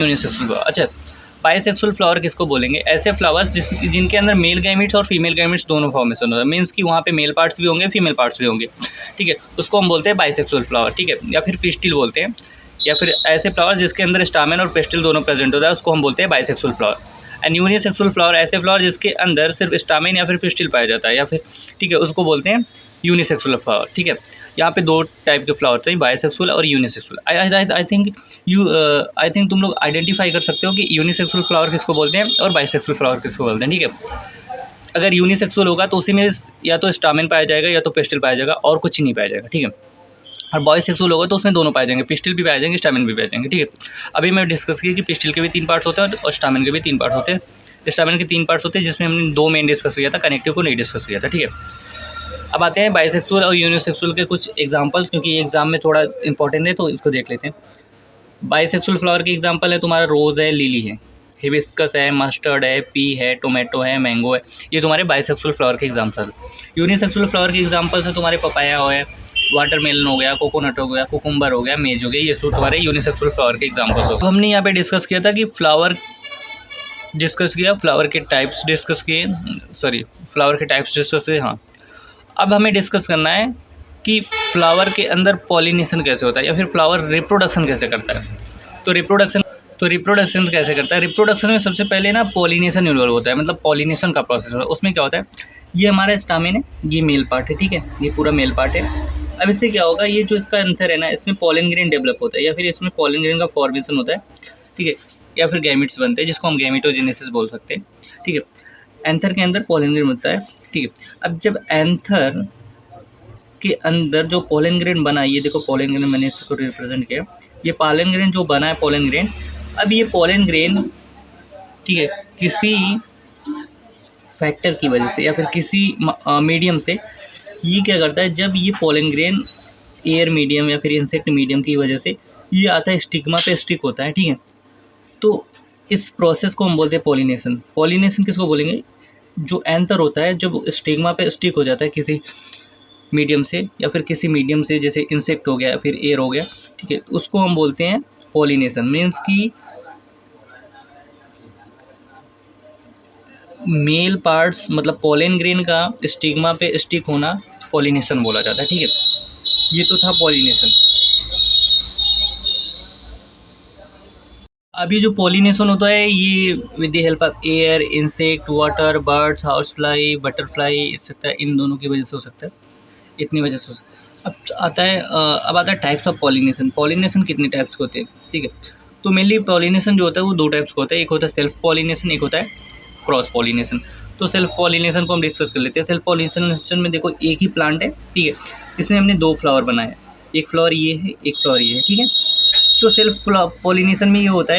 Unisexual flower. अच्छा, bisexual flower किसको बोलेंगे? ऐसे फ्लावर्स जिनके अंदर मेल गैमेट्स और फीमेल गैमेट्स दोनों फॉर्मेशन होता है, मीन्स कि वहाँ पे मेल पार्ट्स भी होंगे, फीमेल पार्ट्स भी होंगे, ठीक है, उसको हम बोलते हैं बाइसेक्सुअल फ्लावर, ठीक है, या फिर पिस्टिल बोलते हैं, या फिर ऐसे फ्लावर जिसके अंदर स्टामेन और पेस्टिल दोनों प्रेजेंट होता है, उसको हम बोलते हैं bisexual flower. And unisexual flower ऐसे फ्लावर जिसके अंदर सिर्फ स्टामेन या फिर पिस्टिल पाया जाता है, या फिर, ठीक है, उसको बोलते हैं यूनिसेक्सुअल फ्लावर, ठीक है। यहाँ पे दो टाइप के फ्लावर्स हैं, बाइसेक्सुअल और यूनिसेक्सुअल। आई थिंक तुम लोग आइडेंटिफाई कर सकते हो कि यूनिसेक्सुअल फ्लावर किसको बोलते हैं और बाइसेक्सुअल फ्लावर किसको बोलते हैं, ठीक है। अगर यूनिसेक्सुअल होगा तो उसी में या तो स्टामेन पाया जाएगा या तो पेस्टिल पाया जाएगा, और कुछ ही नहीं पाया जाएगा, ठीक है। और बाइसेक्सुअल होगा तो उसमें दोनों पाए जाएंगे, पिस्टिल भी पाए जाएंगे, स्टामेन भी पाए जाएंगे, ठीक है। अभी मैं डिस्कस किया कि पिस्टिल के भी 3 पार्ट्स होते हैं और स्टामेन के भी 3 पार्ट्स होते हैं। स्टामेन के 3 पार्ट्स होते हैं जिसमें हमने 2 मेन डिस्कस किया था, कनेक्टिव को नहीं डिस्कस किया था, ठीक है। अब आते हैं बाइसेक्सुअल और यूनिसेक्सुअल के कुछ एग्जांपल्स, क्योंकि ये एग्जाम में थोड़ा इंपॉर्टेंट है तो इसको देख लेते हैं। बाइसेक्सुअल फ्लावर के एग्जांपल है तुम्हारा रोज़ है, लिली है, हिबिस्कस है, मस्टर्ड है, पी है, टोमेटो है, मैंगो है, ये तुम्हारे बाइसेक्सुअल फ्लावर के एग्जांपल है। यूनिसेक्सुअल फ्लावर के एग्जांपल्स है तुम्हारे पपाया हो है, वाटरमेलन हो गया, कोकोनट हो गया, कुकुम्बर हो गया, मेज हो गया, ये सब तुम्हारे यूनिसेक्सुअल फ्लावर के एग्जांपल्स हो। हमने यहाँ पे डिस्कस किया था कि फ्लावर के टाइप्स डिस्कस किए, हाँ। अब हमें डिस्कस करना है कि फ्लावर के अंदर पॉलिनेशन कैसे होता है, या फिर फ्लावर रिप्रोडक्शन कैसे करता है। तो रिप्रोडक्शन कैसे करता है? रिप्रोडक्शन में सबसे पहले ना पॉलिनेशन इन्वॉल्व होता है, मतलब पॉलिनेशन का प्रोसेस होता है। उसमें क्या होता है, ये हमारा स्टामेन है, ये मेल पार्ट है, ठीक है, ये पूरा मेल पार्ट है। अब इससे क्या होगा, ये जो इसका एंथर है ना, इसमें पॉलन ग्रेन डेवलप होता है, या फिर इसमें पॉलन ग्रेन का फॉर्मेशन होता है, ठीक है, या फिर गैमेट्स बनते हैं जिसको हम गैमेटोजेनेसिस बोल सकते हैं, ठीक है। एंथर के अंदर पॉलन ग्रेन बनता है, ठीक है। अब जब एंथर के अंदर जो पोलन ग्रेन बना, ये देखो पोलन ग्रेन मैंने इसको रिप्रेजेंट किया, ये पोलन ग्रेन जो बना है पोलन ग्रेन, अब ये पोलन ग्रेन, ठीक है, किसी फैक्टर की वजह से या फिर किसी मीडियम से ये क्या करता है, जब ये पोलन ग्रेन एयर मीडियम या फिर इंसेक्ट मीडियम की वजह से ये आता है, स्टिग्मा पे स्टिक होता है, ठीक है। तो इस प्रोसेस को हम बोलते हैं पॉलिनेशन। पॉलिनेशन किसको बोलेंगे? जो एंथर होता है जब स्टिग्मा पे स्टिक हो जाता है किसी मीडियम से, या फिर किसी मीडियम से, जैसे इंसेक्ट हो गया या फिर एयर हो गया, ठीक है, उसको हम बोलते हैं पॉलिनेशन। मीन्स कि मेल पार्ट्स, मतलब पोलन ग्रेन का स्टिग्मा पे स्टिक होना पॉलिनेशन बोला जाता है, ठीक है। ये तो था पॉलिनेशन। अभी जो पॉलिनेशन होता है ये with the help of air, insect, water, birds, house fly, butterfly, etcetera, इन दोनों की वजह से हो सकता है, इतनी वजह से। अब आता है टाइप्स ऑफ पॉलिनेशन। पॉलिनेशन कितने टाइप्स के होते हैं, ठीक है। तो मेनली पॉलिनेशन जो होता है वो 2 टाइप्स का होता है, एक होता है सेल्फ पॉलिनेशन, एक होता है क्रॉस पॉलिनेशन। तो सेल्फ पॉलिनेशन को हम डिस्कस कर लेते हैं। सेल्फ पॉलिनेशन में देखो एक ही प्लांट है, ठीक है, इसमें हमने 2 फ्लावर बनाए, एक फ्लावर ये है, एक फ्लावर ये है, ठीक है। तो सेल्फ पॉलिनेशन में ये होता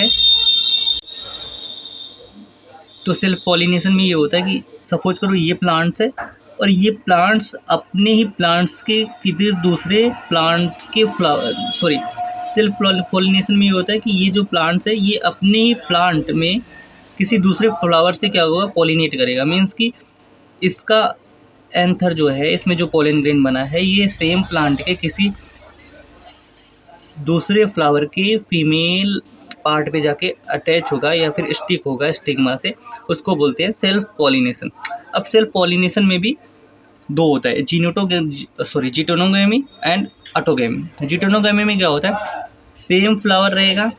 है, कि सपोज करो ये प्लांट्स है और ये प्लांट्स अपने ही प्लांट्स के किसी दूसरे प्लांट के सेल्फ पॉलिनेशन में ये होता है कि ये जो प्लांट्स है ये अपने ही प्लांट में किसी दूसरे फ्लावर से क्या होगा, पॉलिनेट करेगा। मीन्स कि इसका एंथर जो है, इसमें जो पोलन ग्रेन बना है, ये सेम प्लांट के किसी दूसरे फ्लावर के फीमेल पार्ट पे जाके अटैच होगा या फिर स्टिक होगा स्टिग्मा से, उसको बोलते हैं सेल्फ पॉलिनेशन। अब सेल्फ पॉलिनेशन में भी 2 होता है, जिटोनोगैमी एंड ऑटोगैमी। जिटोनोगैमी में क्या होता है, सेम फ्लावर रहेगा,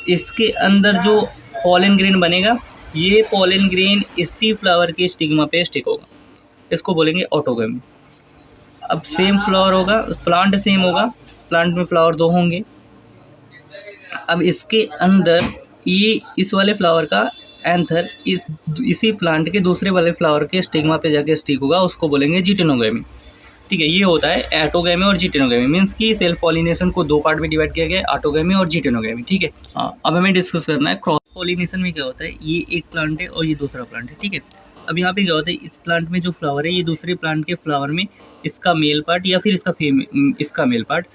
इसके अंदर जो पोलन ग्रेन बनेगा, ये पोलन ग्रेन इसी फ्लावर के स्टिग्मा पे स्टिक होगा, इसको बोलेंगे ऑटोगैमी। अब सेम फ्लावर होगा, प्लांट सेम होगा, प्लांट में फ्लावर 2 होंगे। अब इसके अंदर ये इस वाले फ्लावर का एंथर इसी प्लांट के दूसरे वाले फ्लावर के स्टिग्मा पे जाके स्टिक होगा, उसको बोलेंगे जिटेनोगैमी, ठीक है। ये होता है एटोगैमी और जिटेनोगैमी। मीन्स कि सेल्फ पॉलिनेशन को 2 पार्ट में डिवाइड किया गया है, ऑटोगैमी और जिटेनोगैमी, ठीक है। हाँ, अब हमें डिस्कस करना है क्रॉस पॉलिनेशन में क्या होता है। ये एक प्लांट है और ये दूसरा प्लांट है, ठीक है। अब यहाँ पे क्या होता है, इस प्लांट में जो फ्लावर है, ये दूसरे प्लांट के फ्लावर में इसका मेल पार्ट या फिर इसका मेल पार्ट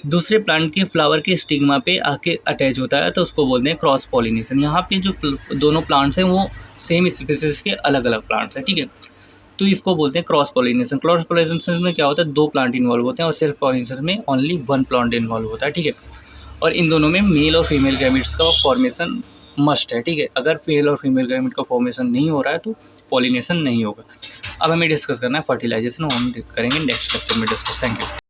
दूसरे प्लांट के फ्लावर के स्टिग्मा पे आके अटैच होता है, तो उसको बोलते हैं क्रॉस पॉलिनेशन। यहाँ पे जो दोनों प्लांट्स हैं वो सेम स्पीसीज के अलग अलग प्लांट्स हैं, ठीक है, तो इसको बोलते हैं क्रॉस पॉलिनेशन। क्रॉस पॉलिनेशन में क्या होता है, 2 प्लांट इन्वॉल्व होते हैं और सेल्फ पॉलिनेशन में ओनली 1 प्लांट इन्वॉल्व होता है, ठीक है। और इन दोनों में मेल और फीमेल गैमेट्स का फॉर्मेशन मस्ट है, ठीक है। अगर मेल और फीमेल गैमेट का फॉर्मेशन नहीं हो रहा है तो पॉलिनेशन नहीं होगा। अब हमें डिस्कस करना है फर्टिलाइजेशन, हम करेंगे नेक्स्ट लेक्चर में डिस्कस। Thank you.